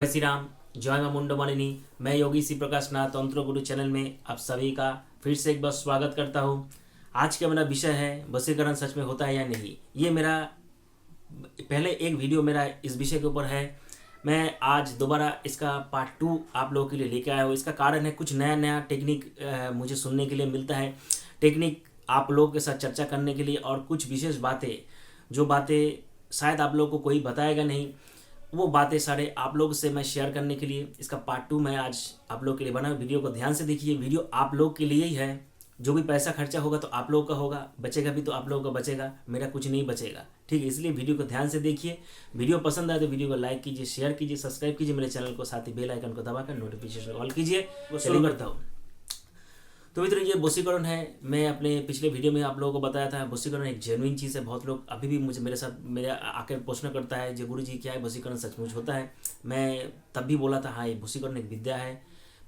जय श्री राम। जय मां मुंडो मालिनी। मैं योगी श्री प्रकाश नाथ तंत्र गुरु चैनल में आप सभी का फिर से एक बार स्वागत करता हूँ। आज का मेरा विषय है वशीकरण सच में होता है या नहीं। ये मेरा पहले एक वीडियो मेरा इस विषय के ऊपर है। मैं आज दोबारा इसका पार्ट 2 आप लोगों के लिए लेके आया हूँ। इसका कारण है कुछ नया नया टेक्निक मुझे सुनने के लिए मिलता है। टेक्निक आप लोगों के साथ चर्चा करने के लिए और कुछ विशेष बातें, जो बातें शायद आप लोगों को कोई बताएगा नहीं, वो बातें सारे आप लोग से मैं शेयर करने के लिए इसका पार्ट 2 मैं आज आप लोग के लिए बना। वीडियो को ध्यान से देखिए। वीडियो आप लोग के लिए ही है। जो भी पैसा खर्चा होगा तो आप लोगों का होगा, बचेगा भी तो आप लोगों का बचेगा, मेरा कुछ नहीं बचेगा। ठीक है, इसलिए वीडियो को ध्यान से देखिए। वीडियो पसंद आए तो वीडियो को लाइक कीजिए, शेयर कीजिए, सब्सक्राइब कीजिए मेरे चैनल को, साथ ही बेल आइकन को दबाकर नोटिफिकेशन ऑल कीजिए। वो शुरू करता हूँ। तो मित्रों, ये वशीकरण है। मैं अपने पिछले वीडियो में आप लोगों को बताया था वशीकरण एक जेन्युइन चीज़ है। बहुत लोग अभी भी मुझे मेरे आकर प्रश्न करता है, जो गुरु जी क्या है वशीकरण सचमुच होता है। मैं तब भी बोला था हाँ, ये वशीकरण एक विद्या है।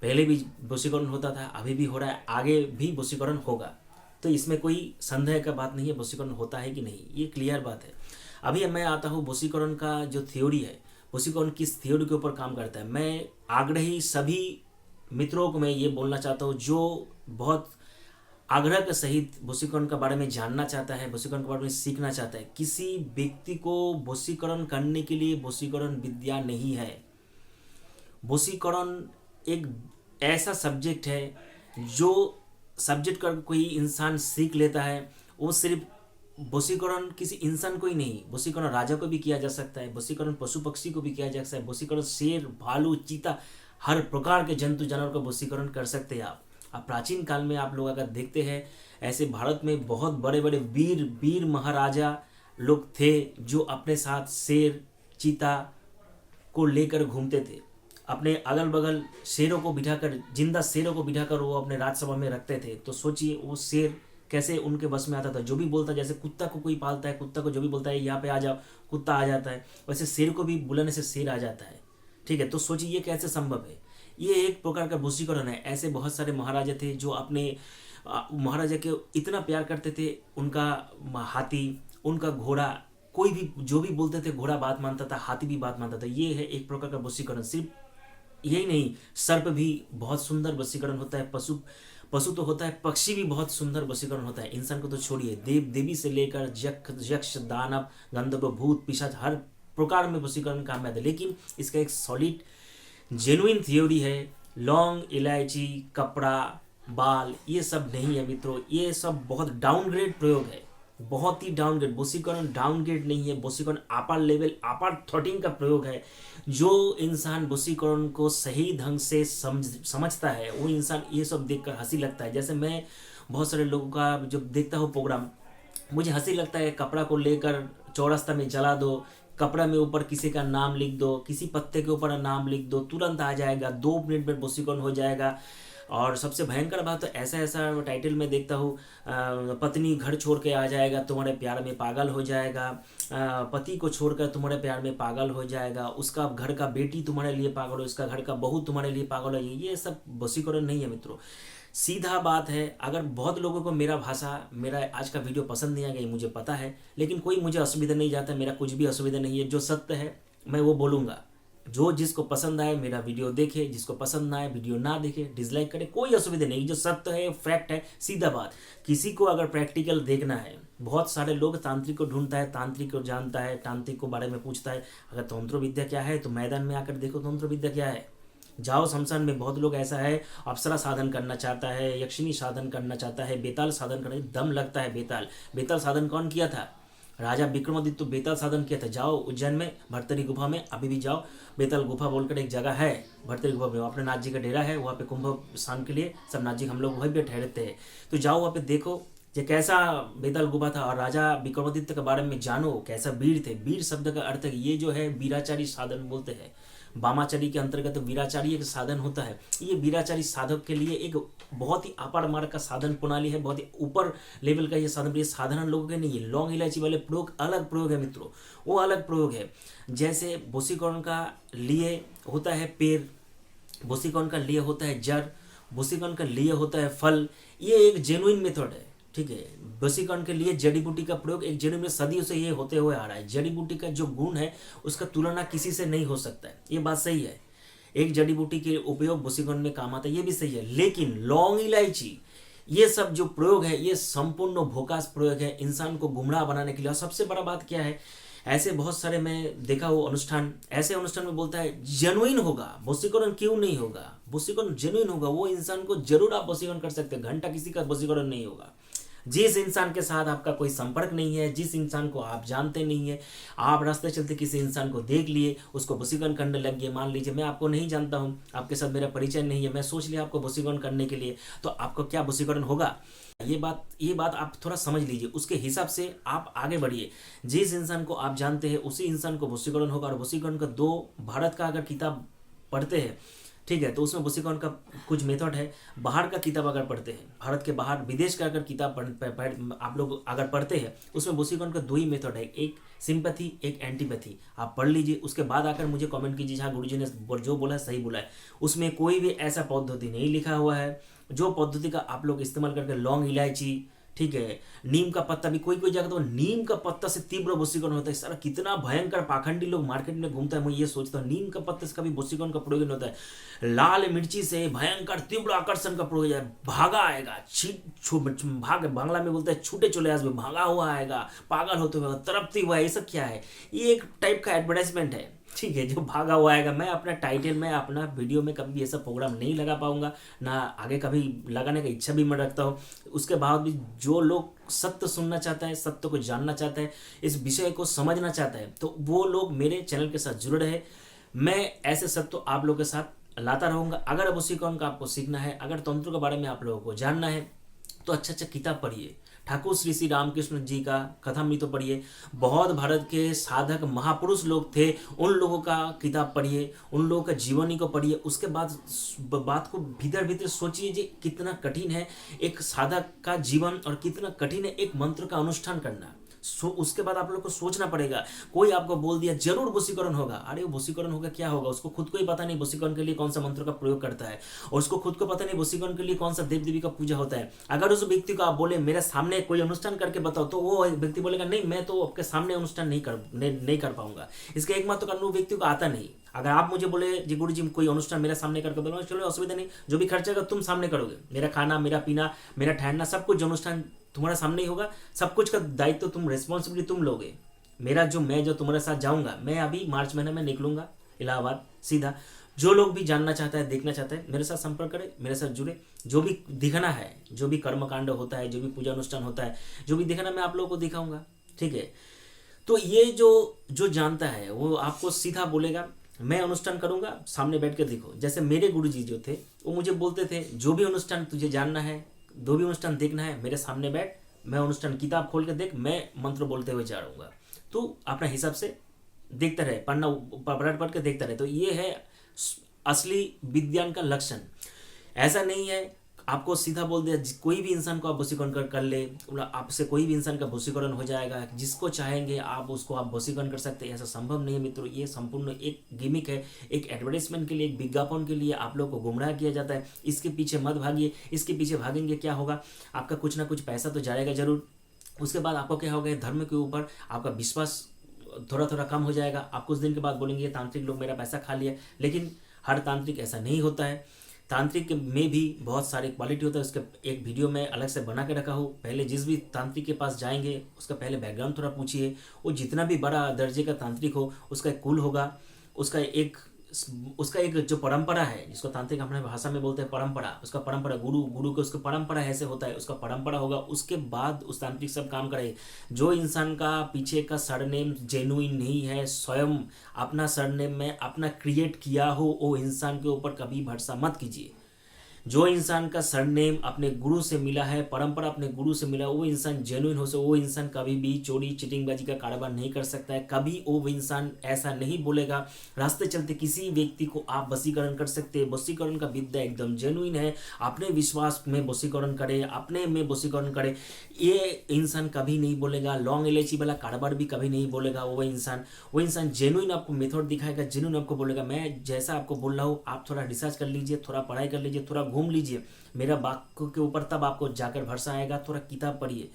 पहले भी वशीकरण होता था, अभी भी हो रहा है, आगे भी वशीकरण होगा। तो इसमें कोई संदेह का बात नहीं है, वशीकरण होता है कि नहीं, ये क्लियर बात है। अभी मैं आता हूँ वशीकरण का जो थ्योरी है, वशीकरण किस थ्योरी के ऊपर काम करता है। मैं आग्रही सभी मित्रों को मैं ये बोलना चाहता हूँ जो बहुत आग्रह के सहित वशीकरण के बारे में जानना चाहता है, वशीकरण के बारे में सीखना चाहता है। किसी व्यक्ति को वशीकरण करने के लिए वशीकरण विद्या नहीं है। वशीकरण एक ऐसा सब्जेक्ट है जो सब्जेक्ट का कोई इंसान सीख लेता है। वो सिर्फ वशीकरण किसी इंसान को ही नहीं, वशीकरण राजा को भी किया जा सकता है, वशीकरण पशु पक्षी को भी किया जा सकता है, वशीकरण शेर, भालू, चीता, हर प्रकार के जंतु जानवर का वशीकरण कर सकते हैं आप। अब प्राचीन काल में आप लोग अगर देखते हैं, ऐसे भारत में बहुत बड़े बड़े वीर महाराजा लोग थे जो अपने साथ शेर, चीता को लेकर घूमते थे। अपने अगल बगल शेरों को बिठाकर, जिंदा शेरों को बिठाकर वो अपने राजसभा में रखते थे। तो सोचिए वो शेर कैसे उनके बस में आता था। जो भी बोलता, जैसे कुत्ता को कोई पालता है, कुत्ता को जो भी बोलता है यहाँ पे आ जाओ, कुत्ता आ जाता है, वैसे शेर को भी बुलाने से शेर आ जाता है। ठीक है, तो सोचिए ये कैसे संभव है। ये एक प्रकार का वशीकरण है। ऐसे बहुत सारे महाराजा थे जो अपने महाराजा के इतना प्यार करते थे। उनका हाथी, उनका घोड़ा, कोई भी जो भी बोलते थे घोड़ा बात मानता था, हाथी भी बात मानता था। ये है एक प्रकार का वशीकरण। सिर्फ यही नहीं, सर्प भी बहुत सुंदर वशीकरण होता है। पशु तो होता है, पक्षी भी बहुत सुंदर वशीकरण होता है। इंसान को तो छोड़िए, देव देवी से लेकर यक्ष, दानव, गंधर्व, भूत, पिशाच, हर प्रकार में वशीकरण काम आता है। लेकिन इसका एक सॉलिड जेन्युइन थ्योरी है। लौंग, इलायची, कपड़ा, बाल, ये सब नहीं है मित्रों। ये सब बहुत डाउनग्रेड प्रयोग है, बहुत ही डाउनग्रेड। वशीकरण डाउनग्रेड नहीं है, वशीकरण अपर लेवल, अपर 13 का प्रयोग है। जो इंसान वशीकरण को सही ढंग से समझता है, वो इंसान ये सब देखकर हंसी लगता है। जैसे मैं बहुत सारे लोगों का जब देखता हूँ प्रोग्राम, मुझे हंसी लगता है। कपड़ा को लेकर चौरास्ता में जला दो, कपड़ा में ऊपर किसी का नाम लिख दो, किसी पत्ते के ऊपर नाम लिख दो, तुरंत आ जाएगा, 2 मिनट में वशीकरण हो जाएगा। और सबसे भयंकर बात तो ऐसा ऐसा टाइटल में देखता हूँ, पत्नी घर छोड़ के आ जाएगा, तुम्हारे प्यार में पागल हो जाएगा, पति को छोड़कर तुम्हारे प्यार में पागल हो जाएगा, उसका घर का बेटी तुम्हारे लिए पागल हो, उसका घर का बहू तुम्हारे लिए पागल हो। ये सब वशीकरण नहीं है मित्रों। सीधा बात है। अगर बहुत लोगों को मेरा भाषा, मेरा आज का वीडियो पसंद नहीं आएगा, मुझे पता है, लेकिन कोई मुझे असुविधा नहीं जाता। मेरा कुछ भी असुविधा नहीं है। जो सत्य है मैं वो बोलूँगा। जो जिसको पसंद आए मेरा वीडियो देखे, जिसको पसंद ना आए वीडियो ना देखे, डिसलाइक करे, कोई असुविधा नहीं। जो सत्य है, फैक्ट है, सीधा बात। किसी को अगर प्रैक्टिकल देखना है, बहुत सारे लोग तांत्रिक को ढूंढता है, तांत्रिक को जानता है, तांत्रिक को बारे में पूछता है। अगर तंत्र विद्या क्या है तो मैदान में आकर देखो तंत्र विद्या क्या है। जाओ शमशान में। बहुत लोग ऐसा है, अप्सरा साधन करना चाहता है, यक्षिणी साधन करना चाहता है, बेताल साधन करने दम लगता है। बेताल साधन कौन किया था? राजा विक्रमादित्य तो बेताल साधन किया था। जाओ उज्जैन में भर्तरी गुफा में, अभी भी जाओ। बेताल गुफा बोलकर एक जगह है भर्तरी गुफा में, अपने नाथ जी का डेरा है। वहाँ पे कुंभ स्नान के लिए सब नाथ जी हम लोग वहीं पे ठहरते हैं। तो जाओ वहाँ पे देखो ये कैसा बेताल गुफा था। और राजा विक्रमादित्य के बारे में जानो, कैसा वीर थे। वीर शब्द का अर्थ है, ये जो है वीराचारी साधन बोलते हैं। वामाचारी के अंतर्गत वीराचारी एक साधन होता है। ये वीराचारी साधक के लिए एक बहुत ही अपार मार्ग का साधन प्रणाली है, बहुत ही ऊपर लेवल का ये साधन। ये साधारण लोगों के नहीं है। लौंग इलायची वाले प्रयोग अलग प्रयोग है मित्रों, वो अलग प्रयोग है। जैसे वशीकरण का लिए होता है पेड़, वशीकरण का लिए होता है जड़, वशीकरण का लिए होता है फल। ये एक जेन्युइन मेथड है। ठीक है। वशीकरण के लिए जड़ी बूटी का प्रयोग एक जड़ी में सदियों से ये होते हुए आ रहा है। जड़ी बूटी का जो गुण है उसका तुलना किसी से नहीं हो सकता है, ये बात सही है। एक जड़ी बूटी के उपयोग वशीकरण में काम आता है, ये भी सही है। लेकिन लौंग इलायची, ये सब जो प्रयोग है ये संपूर्ण भोकास प्रयोग है इंसान को गुमराह बनाने के लिए। और सबसे बड़ा बात क्या है, ऐसे बहुत सारे मैं देखा वो अनुष्ठान, ऐसे अनुष्ठान में बोलता है जेनुइन होगा वशीकरण, क्यों नहीं होगा वशीकरण, जेनुइन होगा वो इंसान को जरूर आप वशीकरण कर सकते हैं, घंटा किसी का वशीकरण नहीं होगा। जिस इंसान के साथ आपका कोई संपर्क नहीं है, जिस इंसान को आप जानते नहीं है, आप रास्ते चलते किसी इंसान को देख लिए, उसको वशीकरण करने लग गए। मान लीजिए मैं आपको नहीं जानता हूँ, आपके साथ मेरा परिचय नहीं है, मैं सोच लिया आपको वशीकरण करने के लिए, तो आपको क्या वशीकरण होगा? ये बात आप थोड़ा समझ लीजिए, उसके हिसाब से आप आगे बढ़िए। जिस इंसान को आप जानते हैं उसी इंसान को वशीकरण होगा। और वशीकरण का 2 भारत का अगर किताब पढ़ते हैं, ठीक है, तो उसमें वशीकरण का कुछ मेथड है। बाहर का किताब अगर पढ़ते हैं, भारत के बाहर विदेश का अगर किताब आप लोग अगर पढ़ते हैं, उसमें वशीकरण का 2 ही मेथड है, एक सिंपैथी, एक एंटीपैथी। आप पढ़ लीजिए, उसके बाद आकर मुझे कमेंट कीजिए हाँ गुरुजी ने जो बोला है सही बोला है। उसमें कोई भी ऐसा पद्धति नहीं लिखा हुआ है जो पद्धति का आप लोग इस्तेमाल करके लौंग इलायची, ठीक है, नीम का पत्ता भी, कोई जगह तो नीम का पत्ता से तीव्र वशीकरण होता है। सारा कितना भयंकर पाखंडी लोग मार्केट में घूमता है, मैं ये सोचता हूँ नीम का पत्ते से कभी वशीकरण का प्रयोग नहीं होता है। लाल मिर्ची से भयंकर तीव्र आकर्षण का प्रयोग है, भागा आएगा, भाग, बांग्ला में बोलते हैं छूटे चले आज में भागा हुआ आएगा, पागल होते हुए, तड़पती हुआ, ये सब क्या है? ये एक टाइप का एडवर्टाइजमेंट है, ठीक है, जो भागा हुआ आएगा। मैं अपना टाइटल में, अपना वीडियो में कभी ऐसा प्रोग्राम नहीं लगा पाऊंगा, ना आगे कभी लगाने का इच्छा भी मैं रखता हूँ। उसके बाद भी जो लोग सत्य सुनना चाहता है, सत्य को जानना चाहता है, इस विषय को समझना चाहता है, तो वो लोग मेरे चैनल के साथ जुड़े रहे। मैं ऐसे सत्य आप लोगों के साथ लाता रहूँगा। अगर वशीकरण का आपको सीखना है, अगर तंत्र के बारे में आप लोगों को जानना है, तो अच्छा किताब पढ़िए। ठाकुर श्री रामकृष्ण जी का कथामृत तो पढ़िए। बहुत भारत के साधक महापुरुष लोग थे, उन लोगों का किताब पढ़िए, उन लोगों का जीवनी को पढ़िए। उसके बाद बात को भीतर भीतर सोचिए जी कितना कठिन है एक साधक का जीवन और कितना कठिन है एक मंत्र का अनुष्ठान करना। उसके बाद आप लोग को सोचना पड़ेगा। कोई आपको बोल दिया जरूर वशीकरण होगा, अरे वशीकरण होगा क्या होगा? उसको खुद को ही पता नहीं वशीकरण के लिए कौन सा मंत्र का प्रयोग करता है, और उसको खुद को पता नहीं वशीकरण के लिए कौन सा देव देवी का पूजा होता है। अगर उस व्यक्ति को आप बोले मेरे सामने कोई अनुष्ठान करके बताओ, तो वो व्यक्ति बोलेगा नहीं मैं तो आपके सामने अनुष्ठान नहीं कर पाऊंगा। इसका एकमात्र कारण वो व्यक्ति को आता नहीं। अगर आप मुझे बोले जी गुरु जी कोई अनुष्ठान मेरे सामने करके बोलो, चलो असुविधा नहीं, जो भी खर्चा होगा तुम सामने करोगे, मेरा खाना, मेरा पीना, मेरा ठहरना, सब कुछ अनुष्ठान तुम्हारा सामने ही होगा, सब कुछ का दायित्व तुम, रिस्पॉन्सिबिलिटी तुम लोगे। मैं जो तुम्हारे साथ जाऊंगा, मैं अभी मार्च महीने में निकलूंगा इलाहाबाद सीधा। जो लोग भी जानना चाहता है, देखना चाहता है, मेरे साथ संपर्क करे, मेरे साथ जुड़े। जो भी दिखाना है, जो भी कर्मकांड होता है, जो भी पूजा अनुष्ठान होता है, जो भी दिखाना मैं आप लोगों को दिखाऊंगा, ठीक है। तो ये जो जानता है वो आपको सीधा बोलेगा मैं अनुष्ठान करूंगा, सामने बैठ कर देखो। जैसे मेरे गुरुजी जो थे वो मुझे बोलते थे जो भी अनुष्ठान तुझे जानना है, जो भी अनुष्ठान देखना है, मेरे सामने बैठ, मैं अनुष्ठान किताब खोल के देख, मैं मंत्र बोलते हुए जा रहूँगा, तो अपना हिसाब से देखता रहे, पढ़ना पढ़ के देखता रहे। तो ये है असली विज्ञान का लक्षण। ऐसा नहीं है आपको सीधा बोल दिया कोई भी इंसान को आप वशीकरण कर ले, आपसे कोई भी इंसान का वशीकरण हो जाएगा, जिसको चाहेंगे आप उसको आप वशीकरण कर सकते हैं, ऐसा संभव नहीं है मित्रों। ये संपूर्ण एक गिमिक है, एक एडवर्टाइजमेंट के लिए, एक विज्ञापन के लिए आप लोग को गुमराह किया जाता है। इसके पीछे मत भागिए, इसके पीछे भागेंगे क्या होगा, आपका कुछ ना कुछ पैसा तो जाएगा जरूर। उसके बाद आपको क्या होगा, धर्म के ऊपर आपका विश्वास थोड़ा थोड़ा कम हो जाएगा। आप कुछ दिन के बाद बोलेंगे तांत्रिक लोग मेरा पैसा खा लिया, लेकिन हर तांत्रिक ऐसा नहीं होता है। तांत्रिक में भी बहुत सारे क्वालिटी होता है, उसके एक वीडियो में अलग से बना के रखा हूँ। पहले जिस भी तांत्रिक के पास जाएंगे उसका पहले बैकग्राउंड थोड़ा पूछिए। वो जितना भी बड़ा दर्जे का तांत्रिक हो, उसका एक कुल होगा, उसका एक जो परंपरा है, जिसको तांत्रिक हमारे भाषा में बोलते हैं परंपरा, उसका परंपरा, गुरु के उसका परंपरा ऐसे होता है, उसका परंपरा होगा। उसके बाद उस तांत्रिक सब काम करेंगे। जो इंसान का पीछे का सरनेम जेन्युइन नहीं है, स्वयं अपना सरनेम में अपना क्रिएट किया हो, वो इंसान के ऊपर कभी भरोसा मत कीजिए। जो इंसान का सरनेम अपने गुरु से मिला है, परंपरा अपने गुरु से मिला, वो इंसान जेन्युइन हो, वो इंसान कभी भी चोरी चिटिंगबाजी का कारोबार नहीं कर सकता है। कभी वो इंसान ऐसा नहीं बोलेगा। रास्ते चलते किसी व्यक्ति को आप वशीकरण कर सकते हैं। वशीकरण का विद्या एकदम जेन्युइन है। अपने विश्वास में वशीकरण करे, अपने में वशीकरण करे, ये इंसान कभी नहीं बोलेगा। लौंग इलायची वाला कारोबार भी कभी नहीं बोलेगा। वो इंसान जेन्युइन आपको मेथड दिखाएगा, जेन्युइन आपको बोलेगा। मैं जैसा आपको बोल रहा हूँ, आप थोड़ा रिसर्च कर लीजिए, थोड़ा पढ़ाई कर लीजिए, थोड़ा घूम लीजिए मेरा वाक्य के ऊपर, तब आपको जाकर भरोसा आएगा। थोड़ा किताब पढ़िए,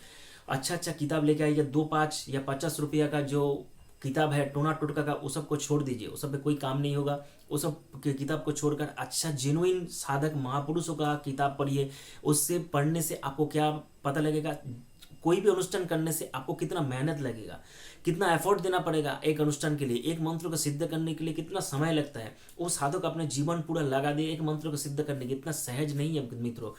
अच्छा अच्छा किताब लेके आइए। 2-5 या 50 रुपया का जो किताब है टोना टोटका का, उस सब को छोड़ दीजिए, उस सब पे कोई काम नहीं होगा। उस सब किताब को छोड़कर अच्छा जेनुइन साधक महापुरुषों का किताब पढ़िए। उससे पढ़ने से आपको क्या पता लगेगा, कोई भी अनुष्ठान करने से आपको कितना मेहनत लगेगा, कितना एफर्ट देना पड़ेगा एक अनुष्ठान के लिए, एक मंत्र को सिद्ध करने के लिए कितना समय लगता है। वो साधक अपने जीवन पूरा लगा दे एक मंत्र को सिद्ध करने के, इतना सहज नहीं है मित्रों।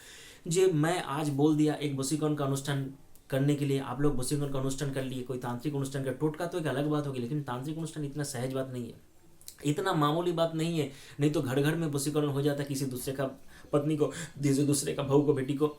जो मैं आज बोल दिया एक वशीकरण का अनुष्ठान करने के लिए, आप लोग वशीकरण का अनुष्ठान कर लिए, कोई तांत्रिक अनुष्ठान का टोटका तो एक अलग बात होगी, लेकिन तांत्रिक अनुष्ठान इतना सहज बात नहीं है, इतना मामूली बात नहीं है। नहीं तो घर घर में वशीकरण हो जाता है, किसी दूसरे का पत्नी को, दूसरे का बहू को, बेटी को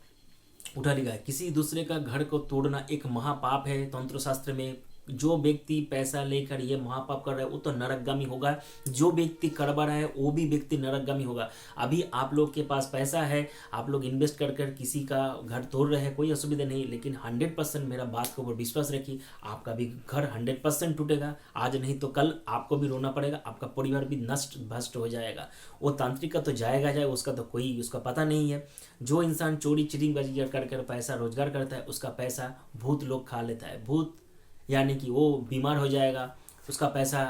उठा लिखा है। किसी दूसरे का घर को तोड़ना एक महापाप है तंत्र शास्त्र में। जो व्यक्ति पैसा लेकर ये महापाप कर रहा है वो तो नरकगामी होगा, जो व्यक्ति करवा रहा है वो भी व्यक्ति नरकगामी होगा। अभी आप लोग के पास पैसा है, आप लोग इन्वेस्ट कर कर किसी का घर तोड़ रहे हैं, कोई असुविधा नहीं, लेकिन 100% मेरा बात के ऊपर विश्वास रखिए, आपका भी घर 100% टूटेगा। आज नहीं तो कल आपको भी रोना पड़ेगा, आपका परिवार भी नष्ट भ्रष्ट हो जाएगा। वो तांत्रिक का तो जाएगा, उसका तो कोई उसका पता नहीं है। जो इंसान चोरी चिटिंगबाजी कर कर पैसा रोजगार करता है, उसका पैसा भूत लोग खा लेता है। भूत यानी कि वो बीमार हो जाएगा, उसका पैसा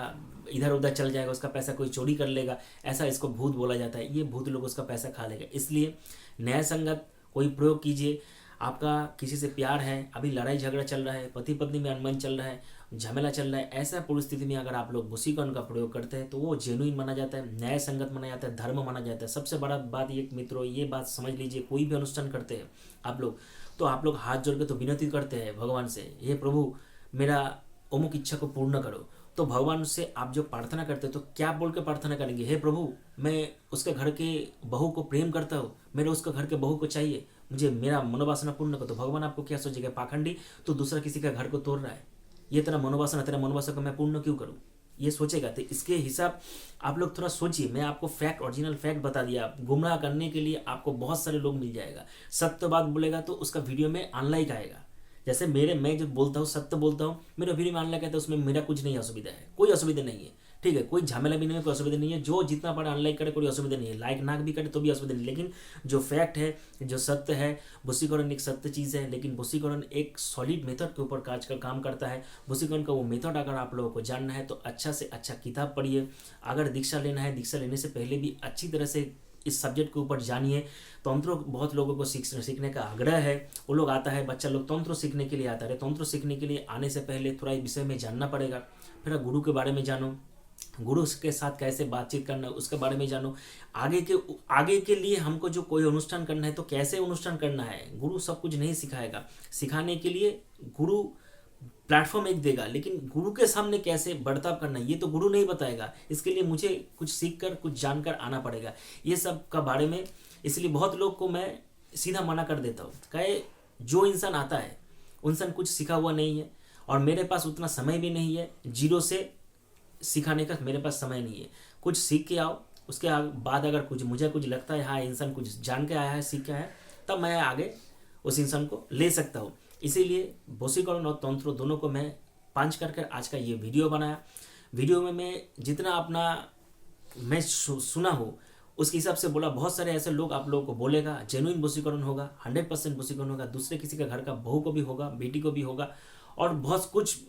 इधर उधर चल जाएगा, उसका पैसा कोई चोरी कर लेगा, ऐसा इसको भूत बोला जाता है। ये भूत लोग उसका पैसा खा लेगा। इसलिए न्याय संगत कोई प्रयोग कीजिए। आपका किसी से प्यार है, अभी लड़ाई झगड़ा चल रहा है, पति पत्नी में अनबन चल रहा है, झमेला चल रहा है, ऐसा परिस्थिति में अगर आप लोग वशीकरण का प्रयोग करते हैं तो वो जेन्युइन माना जाता है, न्याय संगत माना जाता है, धर्म माना जाता है। सबसे बड़ा बात ये मित्रों, ये बात समझ लीजिए, कोई भी अनुष्ठान करते हैं आप लोग तो आप लोग हाथ जोड़ के तो विनती करते हैं भगवान से, हे प्रभु मेरा अमुक इच्छा को पूर्ण करो। तो भगवान से आप जो प्रार्थना करते हो तो क्या बोल के प्रार्थना करेंगे, हे प्रभु मैं उसके घर के बहू को प्रेम करता हूँ, मेरे उसके घर के बहू को चाहिए, मुझे मेरा मनोवासना पूर्ण करो। तो भगवान आपको क्या सोचेगा, पाखंडी तो दूसरा किसी का घर को तोड़ रहा है, ये तेरा मनोवासना को मैं पूर्ण क्यों करूँ, ये सोचेगा। तो इसके हिसाब आप लोग थोड़ा सोचिए। मैं आपको फैक्ट, ओरिजिनल फैक्ट बता दिया। गुमराह करने के लिए आपको बहुत सारे लोग मिल जाएगा। सत्य बात बोलेगा तो उसका वीडियो में अनलाइक आएगा। जैसे मैं जो बोलता हूँ सत्य बोलता हूँ, मेरा वीडियो में अनलाइक आता है, उसमें मेरा कुछ नहीं असुविधा है, कोई असुविधा नहीं है, ठीक है, कोई झमेला भी नहीं है, कोई असुविधा नहीं है। जो जितना बड़ा अनलाइक करे कोई असुविधा नहीं है, लाइक ना भी करे तो भी असुविधा नहीं। लेकिन जो फैक्ट है, जो सत्य है, वशीकरण एक सत्य चीज़ है, लेकिन वशीकरण एक सॉलिड मेथड के ऊपर काम करता है। वशीकरण का वो मेथड अगर आप लोगों को जानना है तो अच्छा से अच्छा किताब पढ़िए। अगर दीक्षा लेना है, दीक्षा लेने से पहले भी अच्छी तरह से इस सब्जेक्ट के ऊपर जानिए। तंत्र बहुत लोगों को सीखने का आग्रह है, वो लोग आता है, बच्चा लोग तंत्र सीखने के लिए आता है। तंत्र सीखने के लिए आने से पहले थोड़ा इस विषय में जानना पड़ेगा। फिर गुरु के बारे में जानो, गुरु के साथ कैसे बातचीत करना है उसके बारे में जानो। आगे के लिए हमको जो कोई अनुष्ठान करना है तो कैसे अनुष्ठान करना है, गुरु सब कुछ नहीं सिखाएगा। सिखाने के लिए गुरु प्लेटफॉर्म एक देगा, लेकिन गुरु के सामने कैसे बर्ताव करना है ये तो गुरु नहीं बताएगा। इसके लिए मुझे कुछ सीख कर, कुछ जानकर आना पड़ेगा ये सब का बारे में। इसलिए बहुत लोग को मैं सीधा मना कर देता हूँ, कहे जो इंसान आता है उन इंसान कुछ सीखा हुआ नहीं है, और मेरे पास उतना समय भी नहीं है, जीरो से सिखाने का मेरे पास समय नहीं है। कुछ सीख के आओ, उसके बाद अगर मुझे कुछ लगता है हाँ इंसान कुछ जान के आया है, सीख के आया है, तब मैं आगे उस इंसान को ले सकता हूँ। इसीलिए वशीकरण और तंत्र दोनों को मैं पांच कर आज का ये वीडियो बनाया। वीडियो में मैं जितना अपना मैं सुना हूँ उसके हिसाब से बोला। बहुत सारे ऐसे लोग आप लोगों को बोलेगा जेन्युइन वशीकरण होगा, 100% वशीकरण होगा, दूसरे किसी का घर का बहू को भी होगा, बेटी को भी होगा, और बहुत कुछ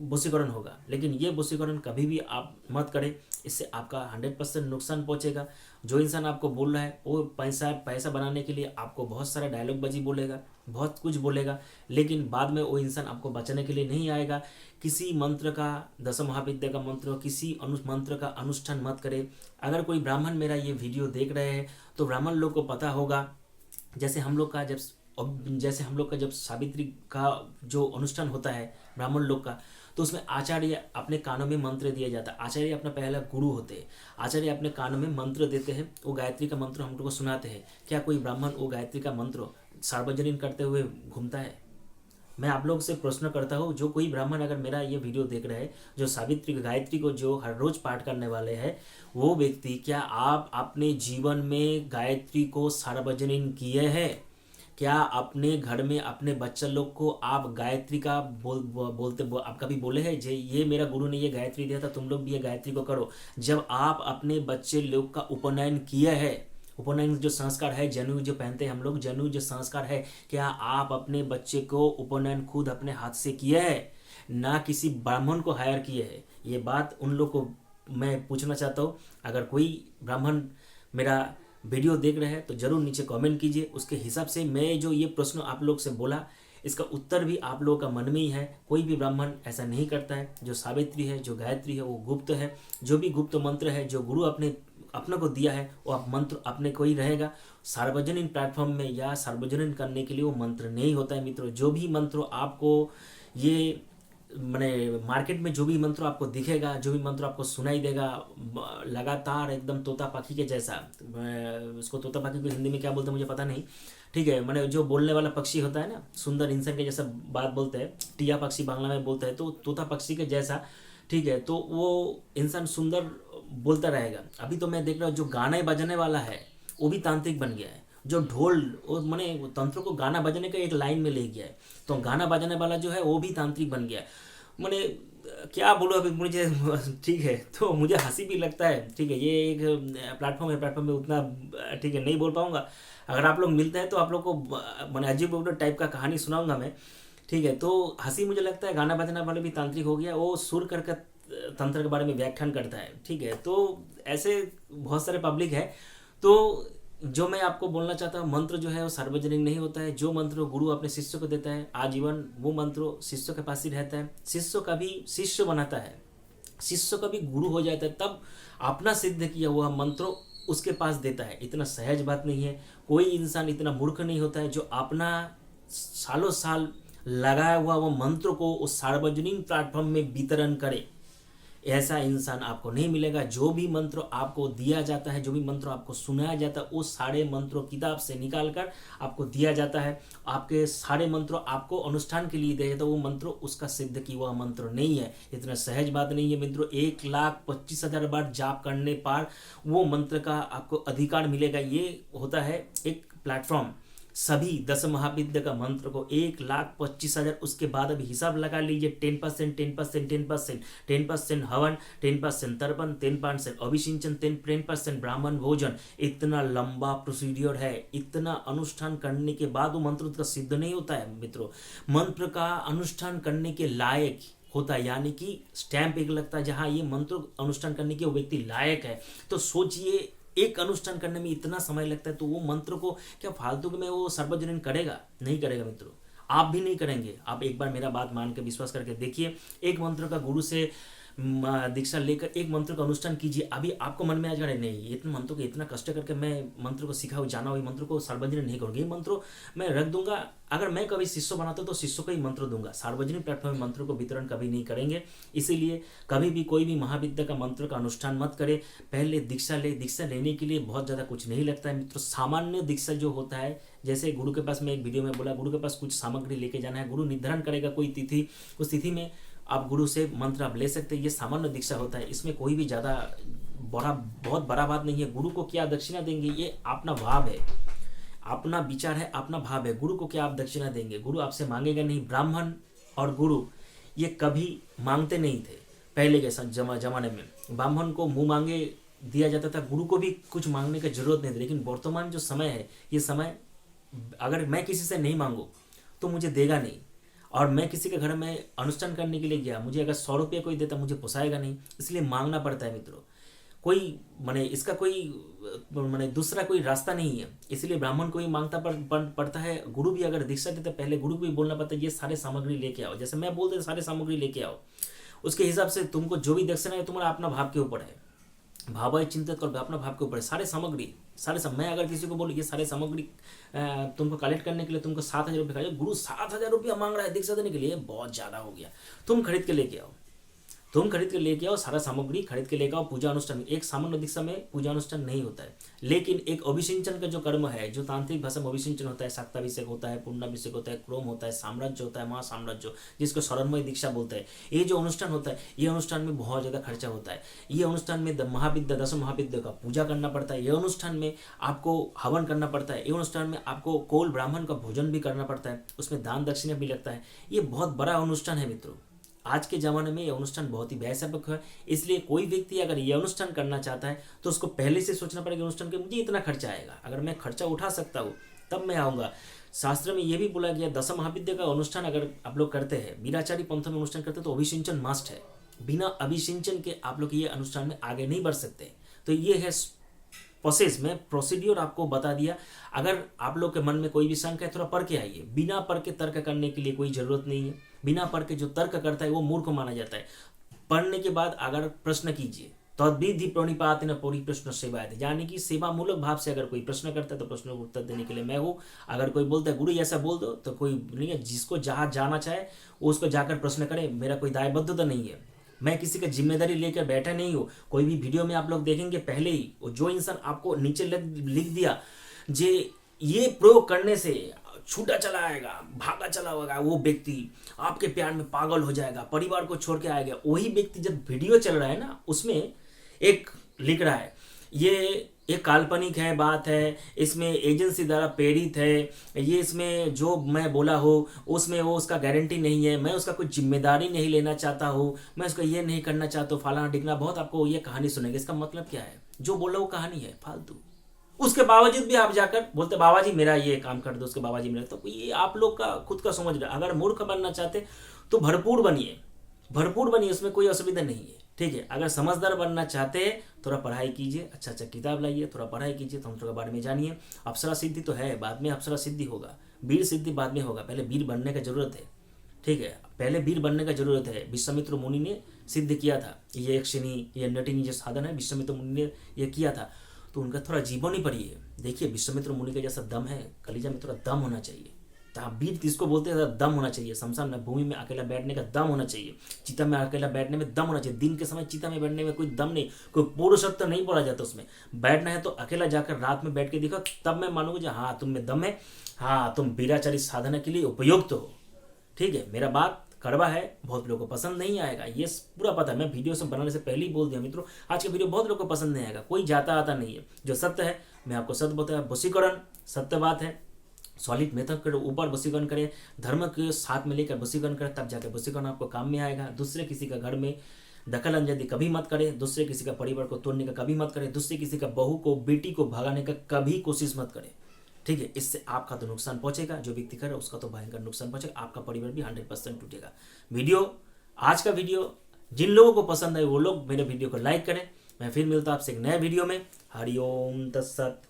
वशीकरण होगा। लेकिन ये वशीकरण कभी भी आप मत करें, इससे आपका 100% नुकसान पहुंचेगा। जो इंसान आपको बोल रहा है वो पैसा बनाने के लिए आपको बहुत सारा डायलॉग बाजी बोलेगा, बहुत कुछ बोलेगा, लेकिन बाद में वो इंसान आपको बचाने के लिए नहीं आएगा। किसी मंत्र का, दस महाविद्या का मंत्र, किसी मंत्र का अनुष्ठान मत करें। अगर कोई ब्राह्मण मेरा ये वीडियो देख रहे हैं तो ब्राह्मण लोग को पता होगा, जैसे हम लोग का जब सावित्री का जो अनुष्ठान होता है ब्राह्मण लोग का, तो उसमें आचार्य अपने कानों में मंत्र दिया जाता है। आचार्य अपना पहला गुरु होते हैं, आचार्य अपने कानों में मंत्र देते हैं, वो गायत्री का मंत्र हम लोग को सुनाते हैं। क्या कोई ब्राह्मण वो गायत्री का मंत्र सार्वजनिक करते हुए घूमता है? मैं आप लोग से प्रश्न करता हूँ, जो कोई ब्राह्मण अगर मेरा ये वीडियो देख रहे हैं, जो सावित्री गायत्री को जो हर रोज पाठ करने वाले हैं, वो व्यक्ति, क्या आप अपने जीवन में गायत्री को सार्वजनिक किए हैं? क्या अपने घर में अपने बच्चा लोग को आप गायत्री का आप कभी बोले हैं जे ये मेरा गुरु ने ये गायत्री दिया था, तुम लोग भी ये गायत्री को करो? जब आप अपने बच्चे लोग का उपनयन किए हैं उपनयन जो संस्कार है, जनेऊ जो पहनते हैं हम लोग, जनेऊ जो संस्कार है, क्या आप अपने बच्चे को उपनयन खुद अपने हाथ से किए है, ना किसी ब्राह्मण को हायर किए है? ये बात उन लोग को मैं पूछना चाहता हूँ। अगर कोई ब्राह्मण मेरा वीडियो देख रहे हैं तो जरूर नीचे कमेंट कीजिए। उसके हिसाब से मैं जो ये प्रश्न आप लोग से बोला, इसका उत्तर भी आप लोगों का मन में ही है। कोई भी ब्राह्मण ऐसा नहीं करता है। जो सावित्री है, जो गायत्री है, वो गुप्त है। जो भी गुप्त मंत्र है, जो गुरु अपने को दिया है, वो आप मंत्र अपने को ही रहेगा। सार्वजनिक प्लेटफॉर्म में या सार्वजनिक करने के लिए वो मंत्र नहीं होता है मित्रों। जो भी मंत्र आपको ये मैंने मार्केट में जो भी मंत्र आपको दिखेगा, जो भी मंत्र आपको सुनाई देगा, लगातार एकदम तोता पक्षी के जैसा, उसको तोता पक्षी को हिंदी में क्या बोलते हैं मुझे पता नहीं, ठीक है, मैंने जो बोलने वाला पक्षी होता है ना, सुंदर इंसान के जैसा बात बोलते हैं, टिया पक्षी बांग्ला में बोलते हैं, तो तोता पक्षी के जैसा, ठीक है, तो वो इंसान सुंदर बोलता रहेगा। अभी तो मैं देख रहा हूँ जो गाना बजाने वाला है वो भी तांत्रिक बन गया है। जो ढोल, वो मैंने तंत्र को गाना बजाने का एक लाइन में ले गया है, तो गाना बजाने वाला जो है वो भी तांत्रिक बन गया है। मैंने क्या बोलूँ अभी मुझे, ठीक है, तो मुझे हंसी भी लगता है, ठीक है, ये एक प्लेटफॉर्म है, प्लेटफॉर्म में उतना, ठीक है, नहीं बोल पाऊँगा। अगर आप लोग मिलते हैं तो आप लोग को मैंने अजीब टाइप का कहानी सुनाऊंगा मैं, ठीक है। तो हंसी मुझे लगता है, गाना बजाना वाले भी तांत्रिक हो गया, वो सुर करके तंत्र के बारे में व्याख्यान करता है, ठीक है। तो ऐसे बहुत सारे पब्लिक है। तो जो मैं आपको बोलना चाहता हूँ, मंत्र जो है वो सार्वजनिक नहीं होता है। जो मंत्र गुरु अपने शिष्य को देता है आजीवन, वो मंत्र शिष्य के पास ही रहता है। शिष्य का भी शिष्य बनाता है, शिष्य का भी गुरु हो जाता है, तब अपना सिद्ध किया हुआ मंत्र उसके पास देता है। इतना सहज बात नहीं है। कोई इंसान इतना मूर्ख नहीं होता है जो अपना सालों साल लगाया हुआ वो मंत्र को उस सार्वजनिक प्लेटफॉर्म में वितरण करे। ऐसा इंसान आपको नहीं मिलेगा। जो भी मंत्र आपको दिया जाता है, जो भी मंत्र आपको सुनाया जाता है, वो सारे मंत्रों किताब से निकाल कर आपको दिया जाता है। आपके सारे मंत्र आपको अनुष्ठान के लिए दिया जाता है। वो मंत्र उसका सिद्ध की हुआ मंत्र नहीं है। इतना सहज बात नहीं है मित्रों। 1,25,000 बार जाप करने पर वो मंत्र का आपको अधिकार मिलेगा। ये होता है एक प्लेटफॉर्म। सभी 10 महाविद्या का मंत्र को 1,25,000, उसके बाद अभी हिसाब लगा लीजिए, 10%, 10%, 10%, 10% हवन, 10% तर्पण, 10% अभिषिंचन, 10% ब्राह्मण भोजन। इतना लंबा प्रोसीड्योर है। इतना अनुष्ठान करने के बाद वो मंत्र का सिद्ध नहीं होता है मित्रों। मंत्र का अनुष्ठान करने के लायक होता है, यानी कि स्टैंप एक लगता है जहाँ ये मंत्र अनुष्ठान करने के वो व्यक्ति लायक है। तो सोचिए, एक अनुष्ठान करने में इतना समय लगता है, तो वो मंत्र को क्या फालतू में वो सार्वजनिक करेगा? नहीं करेगा मित्रों। आप भी नहीं करेंगे। आप एक बार मेरा बात मान के विश्वास करके देखिए। एक मंत्र का गुरु से दीक्षा लेकर एक मंत्र का अनुष्ठान कीजिए। अभी आपको मन में आ जाएगा, नहीं, इतने मंत्र को इतना कष्ट करके मैं मंत्र को सीखा हुआ जाना हुआ, मंत्र को सार्वजनिक नहीं करूँगी, ये मंत्र मैं रख दूंगा। अगर मैं कभी शिष्य बनाता तो शिष्य को ही मंत्र दूंगा। सार्वजनिक प्लेटफॉर्म में मंत्र को वितरण कभी नहीं करेंगे। इसीलिए कभी भी कोई भी महाविद्या का मंत्र का अनुष्ठान मत करे। पहले दीक्षा ले। दीक्षा लेने के लिए बहुत ज़्यादा कुछ नहीं लगता है मित्रों। सामान्य दीक्षा जो होता है, जैसे गुरु के पास, मैं एक वीडियो में बोला, गुरु के पास कुछ सामग्री लेके जाना है, गुरु निर्धारण करेगा कोई तिथि, उस तिथि में आप गुरु से मंत्र आप ले सकते हैं। ये सामान्य दीक्षा होता है। इसमें कोई भी ज़्यादा बहुत बड़ा बात नहीं है। गुरु को क्या दक्षिणा देंगे, ये अपना भाव है, अपना विचार है, अपना भाव है। गुरु को क्या आप दक्षिणा देंगे? गुरु आपसे मांगेगा नहीं। ब्राह्मण और गुरु ये कभी मांगते नहीं थे पहले के जमाने में। ब्राह्मण को मुंह मांगे दिया जाता था, गुरु को भी कुछ मांगने की जरूरत नहीं थी। लेकिन वर्तमान जो समय है, ये समय, अगर मैं किसी से नहीं मांगू तो मुझे देगा नहीं। और मैं किसी के घर में अनुष्ठान करने के लिए गया, मुझे अगर 100 रुपये कोई देता, मुझे पोसाएगा नहीं। इसलिए मांगना पड़ता है मित्रों। कोई माने इसका कोई माने दूसरा कोई रास्ता नहीं है। इसलिए ब्राह्मण को ही मांगता पड़ता है। गुरु भी अगर दीक्षा देता, पहले गुरु को भी बोलना पड़ता है, ये सारे सामग्री लेके आओ। जैसे मैं बोलते सारे सामग्री लेके आओ, उसके हिसाब से तुमको जो भी दक्षिणा है तुम्हारा अपना भाव के ऊपर है। भाव चिंतित कर, अपना भाव के ऊपर सारे सामग्री, मैं अगर किसी को बोलूँ ये सारे सामग्री तुमको कलेक्ट करने के लिए तुमको 7,000 रुपये खर्च, गुरु 7,000 रुपया मांग रहा है दीक्षा देने के लिए, बहुत ज़्यादा हो गया। तुम खरीद के लेके आओ, सारा सामग्री खरीद के लेके आओ। पूजा अनुष्ठान, एक सामान्य दीक्षा में पूजा अनुष्ठान नहीं होता है। लेकिन एक अभिषिंचन का जो कर्म है, जो तांत्रिक भाषा में अभिषिंचन होता है, शाक्ताभिषेक होता है, पूर्णाभिषेक होता है, क्रोम होता है, साम्राज्य होता है, महासाम्राज्य, जिसको शरणमय दीक्षा बोलते हैं। ये जो अनुष्ठान होता है, ये अनुष्ठान में बहुत ज़्यादा खर्चा होता है। ये अनुष्ठान में 10 महाविद्या का पूजा करना पड़ता है। ये अनुष्ठान में आपको हवन करना पड़ता है। ये अनुष्ठान में आपको कोल ब्राह्मण का भोजन भी करना पड़ता है। उसमें दान दक्षिणा भी लगता है। ये बहुत बड़ा अनुष्ठान है मित्रों। आज के ज़माने में ये अनुष्ठान बहुत ही व्यापक है, इसलिए कोई व्यक्ति अगर ये अनुष्ठान करना चाहता है तो उसको पहले से सोचना पड़ेगा अनुष्ठान के मुझे इतना खर्चा आएगा, अगर मैं खर्चा उठा सकता हूँ तब मैं आऊँगा। शास्त्र में ये भी बोला गया, दशम महाविद्या का अनुष्ठान अगर आप लोग करते हैं, वीराचारी पंथ में अनुष्ठान करते हैं तो अभिसिंचन मस्ट है। बिना अभिसिंचन के आप लोग ये अनुष्ठान में आगे नहीं बढ़ सकते। तो ये है प्रोसेस में प्रोसीड्योर आपको बता दिया। अगर आप लोग के मन में कोई भी शंका है, थोड़ा पढ़ के आइए। बिना पढ़ के तर्क करने के लिए कोई जरूरत नहीं है। बिना पढ़ के जो तर्क करता है वो मूर्ख माना जाता है। पढ़ने के बाद अगर प्रश्न कीजिए, तद्विधि प्रणिपात न पूरी प्रश्न सेवा है, यानी कि सेवा मूलक भाव से अगर कोई प्रश्न करता है तो प्रश्न को उत्तर देने के लिए मैं हूँ। अगर कोई बोलता है गुरु ऐसा बोल दो तो कोई नहीं है, जिसको जहाँ जाना चाहे वो उसको जाकर प्रश्न करे, मेरा कोई दायबद्धता नहीं है। मैं किसी का जिम्मेदारी लेकर बैठा नहीं हूँ। कोई भी वीडियो में आप लोग देखेंगे पहले ही जो इंसान आपको नीचे लिख दिया जे ये प्रयोग करने से छूटा चला आएगा, भागा चला होगा, वो व्यक्ति आपके प्यार में पागल हो जाएगा, परिवार को छोड़ के आएगा, वही व्यक्ति जब वीडियो चल रहा है ना उसमें एक लिख रहा है ये काल्पनिक है, बात है, इसमें एजेंसी द्वारा प्रेरित है, ये इसमें जो मैं बोला हो उसमें वो उसका गारंटी नहीं है, मैं उसका कोई जिम्मेदारी नहीं लेना चाहता हूँ, मैं उसका ये नहीं करना चाहता हूँ, फलाना डिगना, बहुत आपको ये कहानी सुनेंगे। इसका मतलब क्या है? जो बोला वो कहानी है फालतू। उसके बावजूद भी आप जाकर बोलते बाबा जी मेरा ये काम कर दो, उसके बाबा जी मेरा, तो ये आप लोग का खुद का समझ रहा। अगर मूर्ख बनना चाहते तो भरपूर बनिए, उसमें कोई असुविधा नहीं है, ठीक है। अगर समझदार बनना चाहते हैं थोड़ा पढ़ाई कीजिए, अच्छा अच्छा किताब लाइए, थोड़ा पढ़ाई कीजिए, तंत्र के बारे में जानिए। अप्सरा सिद्धि तो है, बाद में अप्सरा सिद्धि होगा, वीर सिद्धि बाद में होगा, पहले वीर बनने का जरूरत है, ठीक है। पहले वीर बनने का जरूरत है। विश्वामित्र मुनि ने सिद्ध किया था, ये यक्षिणी ये नटिनी जो साधन है विश्वामित्र मुनि ने ये किया था, तो उनका थोड़ा जीवन ही पढ़िए। देखिए विश्वामित्र मुनि का जैसा दम है, कलिजा में थोड़ा दम होना चाहिए। वीर किसको बोलते हैं? दम होना चाहिए। शमशान में भूमि में अकेला बैठने का दम होना चाहिए, चिता में अकेला बैठने में दम होना चाहिए। दिन के समय चिता में बैठने में कोई दम नहीं, कोई पुरुषत्व नहीं बोला जाता उसमें। बैठना है तो अकेला जाकर रात में बैठ के दिखो, तब मैं मानूंगा हाँ तुम में दम है, हाँ तुम वीराचारी साधना के लिए उपयुक्त हो, ठीक है। मेरा बात कड़वा है, बहुत लोगों को पसंद नहीं आएगा, ये पूरा पता है। मैं वीडियो से बनाने से पहले ही बोल दिया मित्रों, आज के वीडियो बहुत लोगों को पसंद नहीं आएगा, कोई जाता आता नहीं है। जो सत्य है मैं आपको सत्य बताया। वशीकरण सत्य बात है, सॉलिड मेथड के ऊपर वशीकरण करें, धर्म के साथ में लेकर वशीकरण करें, तब जाकर वशीकरण आपको काम में आएगा। दूसरे किसी का घर में दखल अंदाजी कभी मत करें, दूसरे किसी का परिवार को तोड़ने का कभी मत करें, दूसरे किसी का बहू को बेटी को भगाने का कभी कोशिश मत करें, ठीक है। इससे आपका तो नुकसान पहुंचेगा, जो व्यक्ति करे उसका तो भयंकर नुकसान पहुंचेगा, आपका परिवार भी 100% टूटेगा। आज का वीडियो जिन लोगों को पसंद है वो लोग मेरे वीडियो को लाइक करें। मैं फिर मिलता हूं आपसे एक नए वीडियो में। हरिओम तत्सत।